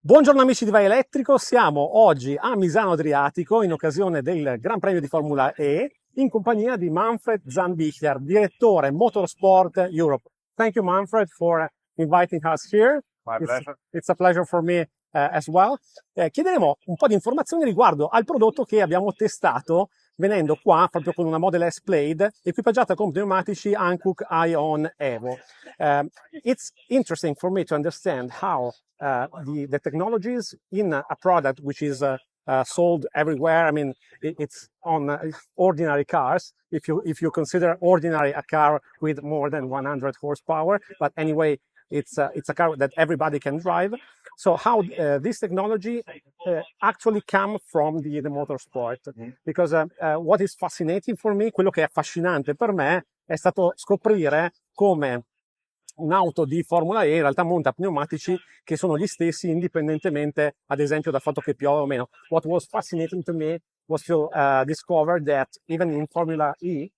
Buongiorno amici di Vai Elettrico, siamo oggi a Misano Adriatico in occasione del Gran Premio di Formula E in compagnia di Manfred Zandbichler, direttore Motorsport Europe. Thank you Manfred for inviting us here. My pleasure. It's a pleasure for me as well. Chiederemo un po' di informazioni riguardo al prodotto che abbiamo testato venendo qua proprio con una Model S Plaid equipaggiata con pneumatici anche Ion Evo. It's interesting for me to understand how the technologies in a product which is sold everywhere. I mean, it's on ordinary cars. If you consider ordinary a car with more than 100 horsepower, but anyway, it's a car that everybody can drive. So how this technology actually come from the motorsport? Because what is fascinating for me, quello che è affascinante per me, è stato scoprire come un'auto di Formula E in realtà monta pneumatici che sono gli stessi indipendentemente, ad esempio, dal fatto che piove o meno. What was fascinating to me was to discover that even in Formula E,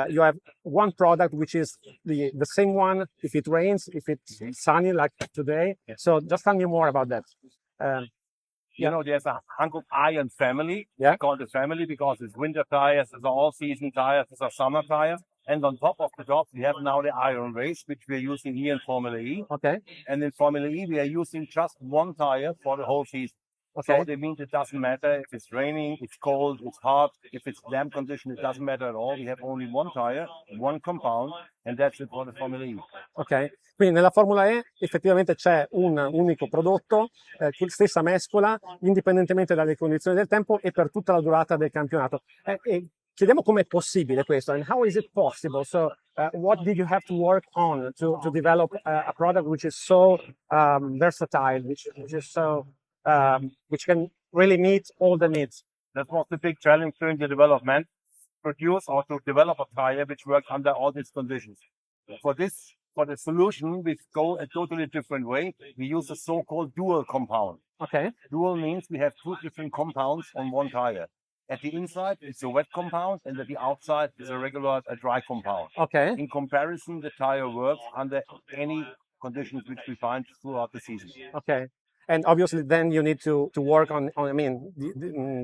you have one product which is the same one if it rains, if it's sunny like today. So just tell me more about that. You know, there's a Hankook Iron family. Yeah. We call it family because it's winter tires, it's all-season tires, it's a summer tires. And on top of the top, we have now the Iron Race, which we're using here in Formula E. Okay. And in Formula E, we are using just one tire for the whole season. Okay. So that means it doesn't matter if it's raining, it's cold, it's hot, if it's damp condition, it doesn't matter at all. We have only one tire, one compound, and that's it for the Formula E. Ok, quindi nella Formula E effettivamente c'è un unico prodotto, stessa mescola, indipendentemente dalle condizioni del tempo e per tutta la durata del campionato. E chiediamo com'è possibile questo, and how is it possible? So, what did you have to work on to develop a product which is so versatile, which is so which can really meet all the needs? That was the big challenge during the development, produce or to develop a tire which works under all these conditions. For the solution, we go a totally different way. We use a so-called dual compound. Okay. Dual means we have two different compounds on one tire. At the inside, it's a wet compound, and at the outside, it's a dry compound. Okay. In comparison, the tire works under any conditions which we find throughout the season. Okay. And obviously, then you need to work on I mean,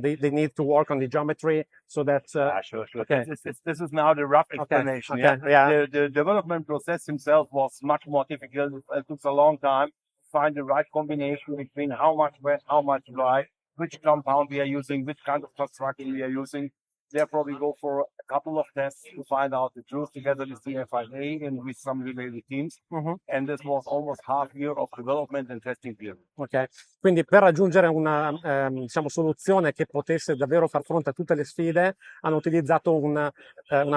they need to work on the geometry so that. Sure. Okay. This is now the rough explanation. Okay. Yeah. The development process himself was much more difficult. It took a long time to find the right combination between how much wet, how much dry, which compound we are using, which kind of construction we are using. Therefore, we go for a couple of tests to find out the truth together with the FIA and with some related teams. And this was almost half year of development and testing period. Ok, quindi per raggiungere una diciamo, soluzione che potesse davvero far fronte a tutte le sfide, hanno utilizzato una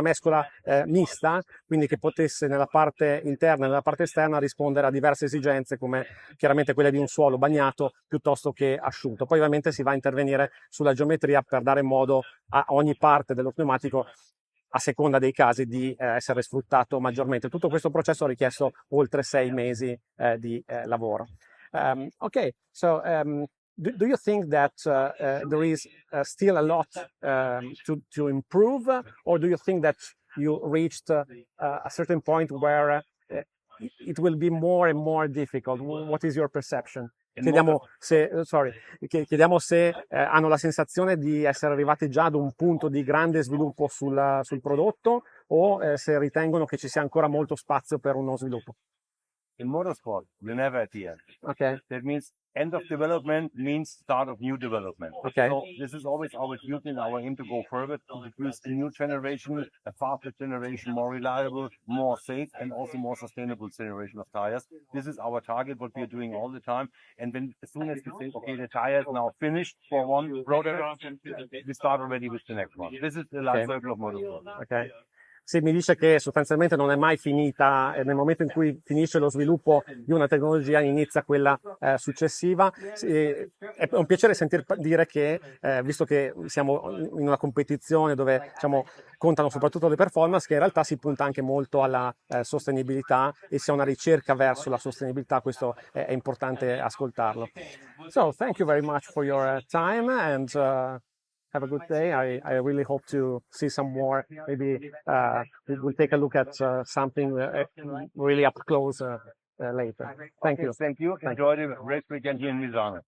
mescola mista, quindi che potesse nella parte interna e nella parte esterna rispondere a diverse esigenze, come chiaramente quelle di un suolo bagnato piuttosto che asciutto. Poi ovviamente si va a intervenire sulla geometria per dare modo a ogni parte dello pneumatico, a seconda dei casi, di essere sfruttato maggiormente. Tutto questo processo ha richiesto oltre 6 mesi di lavoro. Okay, so do you think that there is still a lot to improve, or do you think that you reached a certain point where it will be more and more difficult? What is your perception? Chiediamo se hanno la sensazione di essere arrivati già ad un punto di grande sviluppo sul prodotto o se ritengono che ci sia ancora molto spazio per uno sviluppo. In motorsport, we're never at the end. Okay. That means end of development means start of new development. Okay. So this is always our duty and our aim to go further, to produce a new generation, a faster generation, more reliable, more safe, and also more sustainable generation of tires. This is our target, what we are doing all the time. And as soon as we say, okay, the tire is now finished for one product, we start already with the next one. This is the life cycle of motorsport. Okay. Sì, mi dice che sostanzialmente non è mai finita e nel momento in cui finisce lo sviluppo di una tecnologia inizia quella successiva. È un piacere sentir dire che, visto che siamo in una competizione dove diciamo, contano soprattutto le performance, che in realtà si punta anche molto alla sostenibilità e sia una ricerca verso la sostenibilità, questo è importante ascoltarlo. So, thank you very much for your time and have a good day. I really hope to see some more. Maybe we'll take a look at something really up close later. Thank you. Thank you. Enjoy the race weekend here in Misano.